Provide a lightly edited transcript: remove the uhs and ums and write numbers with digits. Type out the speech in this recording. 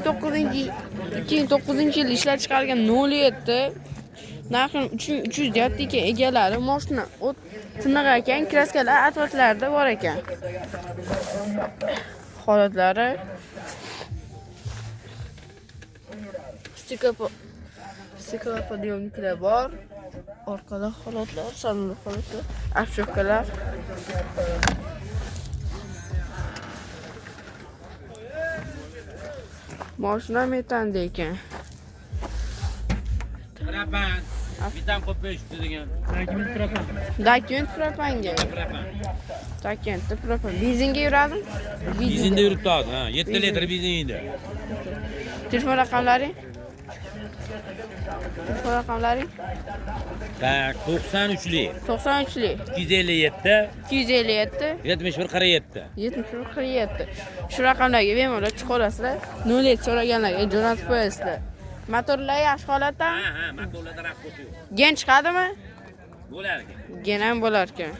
2009-yil ishlab chiqarilgan 07 narxi 3300 deyapti ekan egalari. Mashina o't tiniq ekan, kraskalar atvatlarda bor ekan. Holatlari stikla podiyomniklar bor. Orqada holatlar, salon holatlar, afshofkalar. Mashina metanda ekan. Propan. Bitam qo'yish degan. Dokument propanga. Dokument propan. Benzinga yuradimi? Benzinda yuribdi hozir, ha, 7 litr benzin yeydi. Telefon raqamlaring? Telefon raqamlaring? Tak, 93lik. 93lik. 257 257 71 47. 71 47. Shu raqamlarga bemalol chiqaverasizlar. 07 so'raganlarga jo'natib qo'yasizlar. Motorlar yaxshi holatda? Ha, motorlarda raqs yo'q. Gen chiqadimi? Bo'lar ekan. Gen ham bo'lar ekan.